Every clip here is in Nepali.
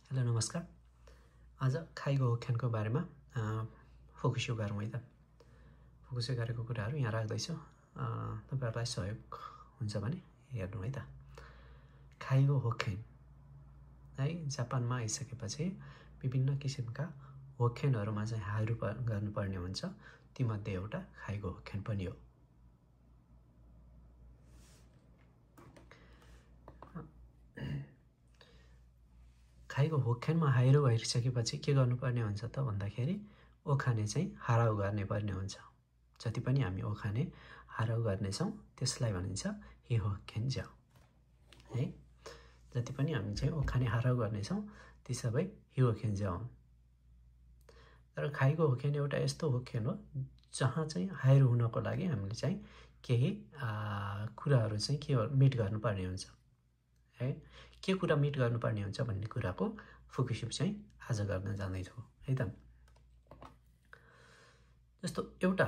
हेलो नमस्कार। आज खाइगो होख्यानको बारेमा फोकस गरौँ है त। फोकस गरेको कुराहरू यहाँ राख्दैछु, तपाईहरुलाई सहयोग हुन्छ भने हेर्नु है त। खाइगो होख्यान है, जापानमा आइसकेपछि विभिन्न किसिमका होख्यानहरुमा चाहिँ हाइरु गर्नुपर्ने हुन्छ। तीमध्ये एउटा खाइगो होख्यान पनि हो। खाइगो होख्यानमा हाइरु भइसकेपछि के गर्नुपर्ने हुन्छ त भन्दाखेरि ओखाने चाहिँ हाराउ गर्ने पर्ने हुन्छ। जति पनि हामी ओखाने हाराउ गर्नेछौँ त्यसलाई भनिन्छ हिहोख्यान्ज्या है। जति पनि हामी चाहिँ ओखाने हाराउ गर्नेछौँ ती सबै हिहोख्यान्ज्या हुन्। तर खाइगो होख्यान एउटा यस्तो होख्यान हो जहाँ चाहिँ हाइरु हुनको लागि हामीले चाहिँ केही कुराहरू चाहिँ के मिट गर्नुपर्ने हुन्छ है। के कुरा मिट गर्नुपर्ने हुन्छ भन्ने कुराको फोकस चाहिँ आज गर्न जाँदैछु है त। जस्तो एउटा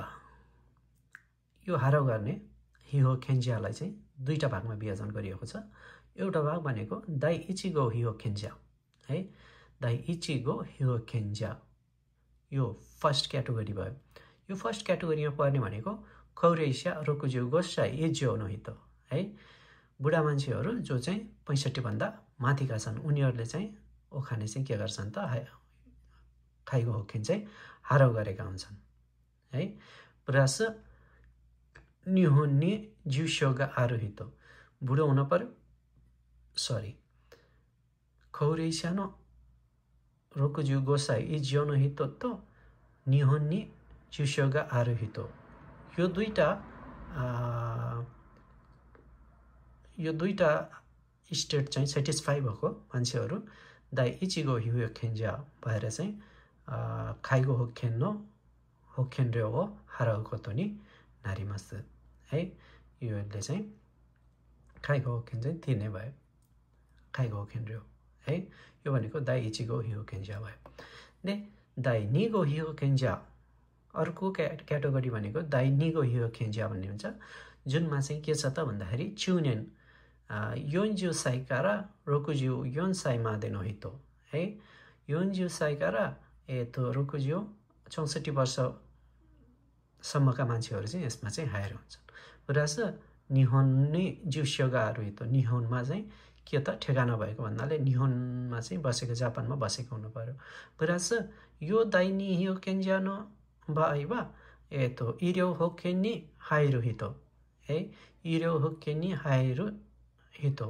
यो हाराउ गर्ने हिहोख्यान्ज्यालाई चाहिँ दुईटा भागमा विभाजन गरिएको छ। एउटा भाग भनेको दाइइचिगो हिहोख्यान्ज्या है। दाइइचिगो हिहोख्यान्ज्या यो फर्स्ट क्याटेगोरी भयो। यो फर्स्ट क्याटेगोरीमा पर्ने भनेको खौरेइस्या रोकुज्यू गोसाई इज्यो नो हितो है। बुढा मान्छेहरू जो चाहिँ 65 भन्दा माथिका छन् उनीहरूले चाहिँ ओखाने चाहिँ के गर्छन् त खाइगो होख्यान चाहिँ हाराउ गरेका हुन्छन् है। प्लस निहोन्ने जुशोगा आरोहितो बुढो हुन पर्यो, सरी खौरेइस्यानो रोकुज्यू गोसाई इज्यो नो हितो तो निहोन्ने जुशोगा आरोहितो यो दुईटा स्टेट चाहिँ सेटिस्फाई भएको मान्छेहरू दाइइचिगो हिहोख्यान्ज्या भएर चाहिँ खाइगो होख्यान र्यो हो हाराउ कोतो नि नारिमास है। योले चाहिँ खाइगो होख्यान चाहिँ तिर्ने भयो खाइगो होख्यान र्यो है। यो भनेको दाइइचिगो हिहोख्यान्ज्या भयो। ने दाइनिगो हिहोख्यान्ज्या अर्को क्याटेगोरी भनेको दाइनिगो हिहोख्यान्ज्या भन्ने हुन्छ। जुनमा चाहिँ के छ त भन्दाखेरि चुनेन योन्जु साइकारा रोकुज्यू योन्साई मादेनो हितो है। योन्जु साइकारा रोकुज्यू 64 वर्षसम्मका मान्छेहरू चाहिँ यसमा चाहिँ हायर हुन्छन्। प्लस निहोन्ने जुस्योगाहरू हितो निहोनमा चाहिँ के त ठेगाना भएको भन्नाले निहोनमा चाहिँ बसेको जापानमा बसेको हुनु पर्यो। प्लस यो दाइनी हिहोख्यान्ज्या नो बाइवा इर्यो होख्यान नि हाइरु हितो है। इर्यो होख्यान नि हाइरु हितो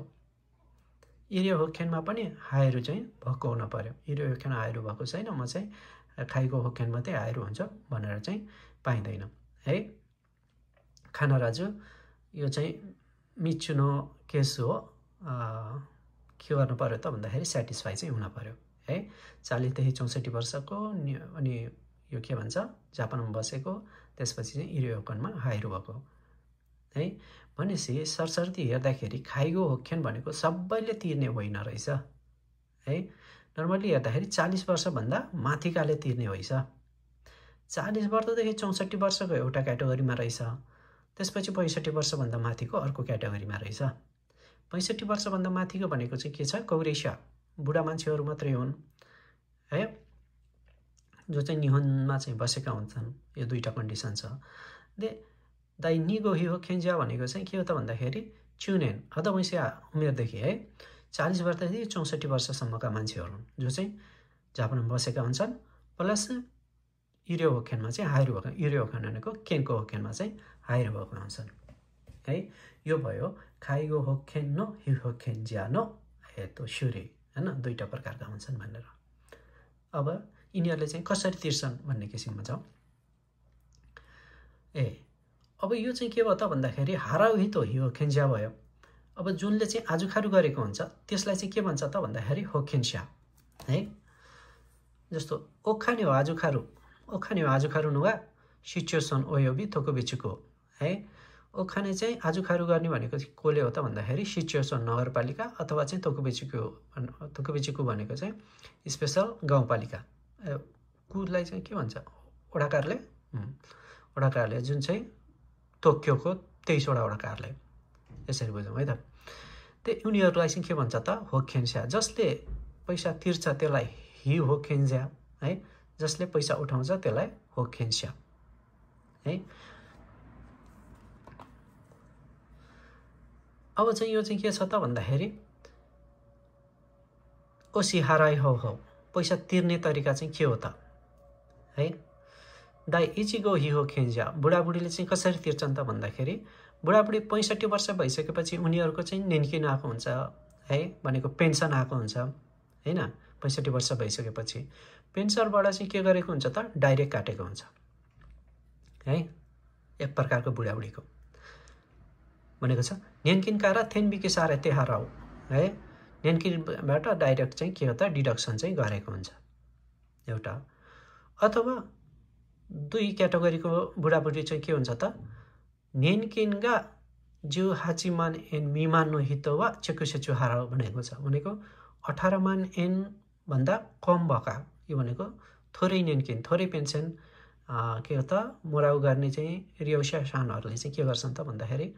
इर्यो होख्यानमा पनि हाइरु चाहिँ भएको हुन पर्यो। इर्यो होख्यान हाइरु भएको छैन म चाहिँ खाइगो होख्यान मात्रै हाइरु हुन्छ भनेर चाहिँ पाइँदैन है। खाना राजु यो चाहिँ मिचुनो केस हो। के गर्नु पर्यो त भन्दाखेरि सेटिस्फाई चाहिँ हुन पर्यो है। 40 देखि 64 वर्षको अनि यो के भन्छ जापानमा बसेको त्यसपछि चाहिँ इर्यो होख्यानमा हाइरु भएको है। भनेपछि सरसर्ती हेर्दाखेरि खाइगो होख्यान भनेको सबैले तिर्ने होइन रहेछ है। नर्मली हेर्दाखेरि 40 वर्षभन्दा माथिकाले तिर्ने होइन। 40 वर्षदेखि 64 वर्षको एउटा क्याटेगोरीमा रहेछ। त्यसपछि 65 वर्षभन्दा माथिको अर्को क्याटेगोरीमा रहेछ। 65 वर्षभन्दा माथिको भनेको चाहिँ के छ कौरेस्या बुढा मान्छेहरू मात्रै हुन् है, जो चाहिँ निहोनमा चाहिँ बसेका हुन्छन्। यो दुईटा कन्डिसन छ। दाइनिगो हिहोख्यान्ज्या भनेको चाहिँ के हो त भन्दाखेरि चुनेन अधवैंस्या उमेरदेखि है 40 वर्षदेखि 64 वर्षसम्मका मान्छेहरू हुन् जो चाहिँ जापानमा बसेका हुन्छन्। प्लस इर्यो होख्यानमा चाहिँ हाइरु भएको इर्यो होख्यान भनेको केनको होख्यानमा चाहिँ हाइरु भएको हुन्छन् है। यो भयो खाइगो होख्यान नो हिहोख्यान्ज्या नो सुरे हैन दुईटा प्रकारका हुन्छन् भनेर। अब यिनीहरूले चाहिँ कसरी तिर्छन् भन्ने किसिममा जाउँ। अब यो चाहिँ के भयो त भन्दाखेरि हाराउ हितो हिहोख्यान्ज्या भयो। अब जुनले चाहिँ आजुखारु गरेको हुन्छ त्यसलाई चाहिँ के भन्छ त भन्दाखेरि होख्यान्स्या है। जस्तो ओखाने हो आजुखारु नुगा सिचुएसन ओयोबी थोकोबिचुको है। ओखाने चाहिँ आजुखारु गर्ने भनेको कोले हो त भन्दाखेरि सिचुएसन नगरपालिका अथवा चाहिँ थोकोबिचुको भनेको चाहिँ स्पेशल गाउँपालिका कुलाई चाहिँ के भन्छ वडा कार्यालय जुन चाहिँ टोकियोको 23 वटा कार्यालय यसरी बुझौँ है त। उनीहरूलाई चाहिँ के भन्छ त होख्यान्स्या जसले पैसा तिर्छ त्यसलाई हि हो खेन्ज्या है, जसले पैसा उठाउँछ त्यसलाई हो खेन्स्या है। अब चाहिँ यो चाहिँ के छ त भन्दाखेरि ओसी हाराइ हो पैसा तिर्ने तरिका चाहिँ के हो त है। दाइ इचिगो हि हो खेन्ज्या बुढाबुढीले चाहिँ कसरी तिर्छन् त भन्दाखेरि बुढाबुढी 65 वर्ष भइसकेपछि उनीहरूको चाहिँ नेन्किन आएको हुन्छ है, भनेको पेन्सन आएको हुन्छ हैन। 65 वर्ष भइसकेपछि पेन्सनबाट चाहिँ के गरेको हुन्छ त डाइरेक्ट काटेको हुन्छ है, एक प्रकारको बुढाबुढीको भनेको छ। नेन्किनका र थेनबिकी सारा त्यहार हो है, नेन्किनबाट डाइरेक्ट चाहिँ के हो त डिडक्सन चाहिँ गरेको हुन्छ एउटा। अथवा दुई क्याटेगोरीको बुढाबुढी चाहिँ के हुन्छ त नेन्किनगा जिउ हाचिमान एन मिमान नो हितो वा चेकुसेचु हारा भनेको छ। भनेको 18 मान एन भन्दा कम भएका, यो भनेको थोरै नेन्किन थोरै पेन्सन के हो त मोराउ गर्ने चाहिँ रियौसा सानहरूले चाहिँ के गर्छन् त भन्दाखेरि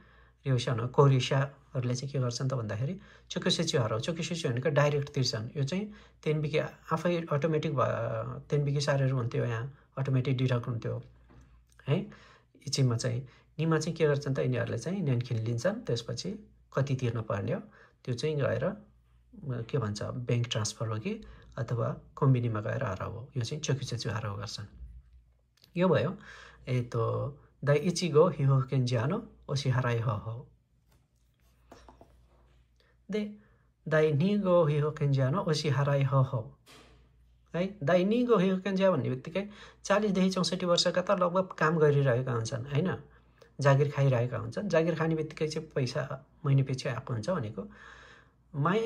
रियौसा कोरिसाहरूले चाहिँ के गर्छन् त भन्दाखेरि चेकुसेचु हारा, चेकुसेचु भनेको डाइरेक्ट तिर्छन्। यो चाहिँ तेनबिकी आफै अटोमेटिक तेनबिकी सारहरू हुन्थ्यो, यहाँ अटोमेटिक डिडक्ट हुन्थ्यो है। इचिमा चाहिँ निमा चाहिँ के गर्छन् त यिनीहरूले चाहिँ नेन्किन लिन्छन्, त्यसपछि कति तिर्न पर्ने हो त्यो चाहिँ गएर के भन्छ ब्याङ्क ट्रान्सफर हो कि अथवा कम्बिनीमा गएर हराउ हो, यो चाहिँ चेकुसेचु हराउ गर्छन्। यो भयो तो दाइ इचिगो हिहो केन्जियानो ओसी हराइ हो दे दाइ निगो हिहो केन्जियानो ओसी हराइ हो है। दाइ निगो हिहो केन्जिया भन्ने बित्तिकै 40 देखि 64 वर्षका त लगभग काम गरिरहेका हुन्छन् हैन, जागिर खाइरहेका हुन्छन्। जागिर खाने बित्तिकै चाहिँ पैसा महिना पछि आएको हुन्छ भनेको माई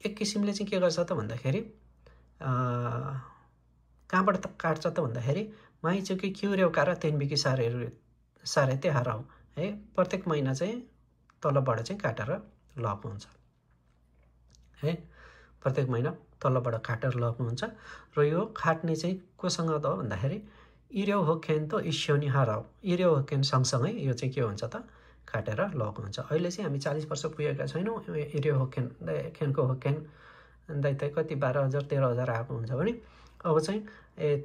एक किसिमले चाहिँ के गर्छ त भन्दाखेरि कहाँबाट त काट्छ त भन्दाखेरि माई चुकी क्युरेउका र तेनबिकी सारे त्यहाँ हराउ है, प्रत्येक महिना चाहिँ तलबाट चाहिँ काटेर लगेको हुन्छ है, प्रत्येक महिना तलबाट काटेर लगेको हुन्छ। र यो खाट्ने चाहिँ कोसँग त भन्दाखेरि इर्यो होखेन त इस्योनी हराउ, इर्यो होखेन सँगसँगै यो चाहिँ के हुन्छ त काटेर लगेको हुन्छ। अहिले चाहिँ हामी 40 वर्ष पुगेका छैनौँ, इर्यो होखेन खेनको होखेन दाइ कति 12,000 13,000 आएको हुन्छ भने अब चाहिँ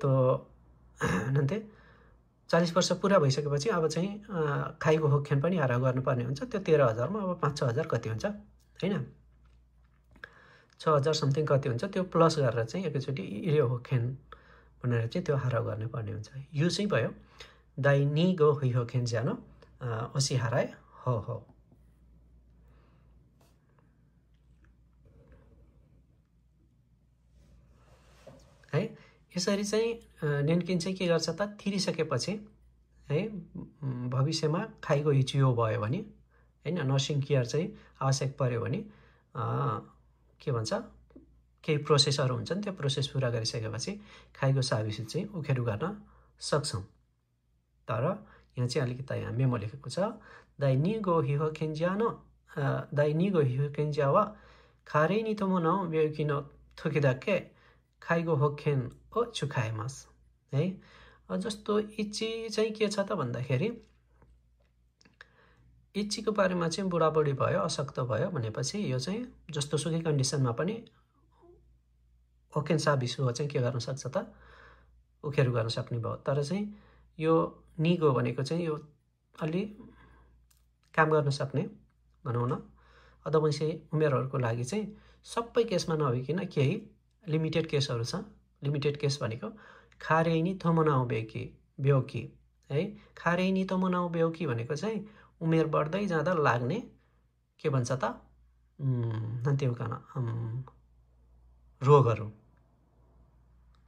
तो नन्ते 40 वर्ष पुरा भइसकेपछि अब चाहिँ खाइको होखेन पनि हराउ गर्नुपर्ने हुन्छ। त्यो 13,000 मा अब 5-6,000 कति हुन्छ हैन, 6,000 समथिङ कति हुन्छ, त्यो प्लस गरेर चाहिँ एकैचोटि इर्यो होखेन भनेर चाहिँ त्यो हराउ गर्नुपर्ने हुन्छ। यो चाहिँ भयो दाइ निगो हि होखेन ज्यानो ओसी हराए हो है। यसरी चाहिँ नेन्किन चाहिँ के गर्छ त तिरिसकेपछि है भविष्यमा खाइको हिचियो भयो भने हैन, नर्सिङ केयर चाहिँ आवश्यक पर्यो भने के भन्छ केही प्रोसेसहरू हुन्छन्, त्यो प्रोसेस पुरा गरिसकेपछि खाइको साबिस चाहिँ उखेरु गर्न सक्छौँ। तर यहाँ चाहिँ अलिकति यहाँ मेमो लेखेको छ दाइ निगो हिहो केन्जियानो दाइ निगो हिहो केन्जियावा खारै नि तोमो न बेकिनो थोकिदाके खाइगो होखेन ओ चुखाएमास है। जस्तो इची चाहिँ के छ त भन्दाखेरि इचीको बारेमा चाहिँ बुढाबुढी भयो अशक्त भयो भनेपछि यो चाहिँ जस्तो सुकै कन्डिसनमा पनि ओकेन साबिस हो चाहिँ के गर्न सक्छ त उखेरु गर्न सक्ने भयो। तर चाहिँ यो निगो भनेको चाहिँ यो अलि काम गर्न सक्ने भनौँ न अधवंशी उमेरहरूको लागि चाहिँ सबै केसमा नभइकन केही लिमिटेड केसहरू छ। लिमिटेड केस भनेको खारेनी थोमनाउ बेउकी है, खारेनी थोमनाउ बेउकी भनेको चाहिँ उमेर बढ्दै जाँदा लाग्ने के भन्छ त नन्तेउकन रोगहरू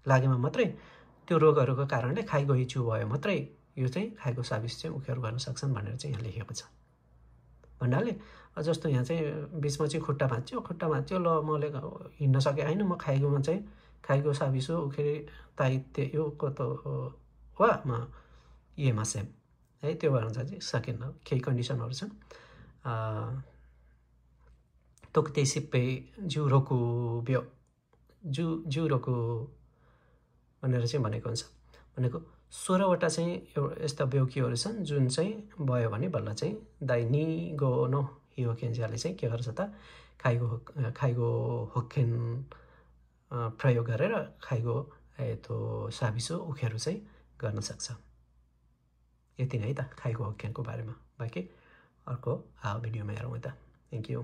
लागेमा मात्रै त्यो रोगहरूको कारणले खाइको हिचु भयो मात्रै यो चाहिँ खाइको साबिस चाहिँ उखेर गर्न सक्छन् भनेर चाहिँ यहाँ लेखेको छ। भन्नाले जस्तो यहाँ चाहिँ बिचमा चाहिँ खुट्टा भाँच्यो ल मैले हिँड्न सके होइन, म खाइकोमा चाहिँ खाइको साबिस हो उखेरी ताइते यो कतो वा म येमा सेम है, त्यो भएर चाहिँ सकिन्न। केही कन्डिसनहरू छन् तोक्ते सिप्पे जिउ रोकु ब्यो जिउ रोकु भनेर चाहिँ भनेको हुन्छ। भनेको 16वटा चाहिँ यस्ता बेउकीहरू छन् जुन चाहिँ भयो भने बल्ल चाहिँ दाइ निगो नो हियो केन्जियाले चाहिँ के गर्छ त खाइगो होक्केन प्रयोग गरेर खाइगो साबिसो उखेरो चाहिँ गर्न सक्छ। यति नै त खाइगो होक्केनको बारेमा। बाँकी अर्को भिडियोमा हेरौँ त। Thank you.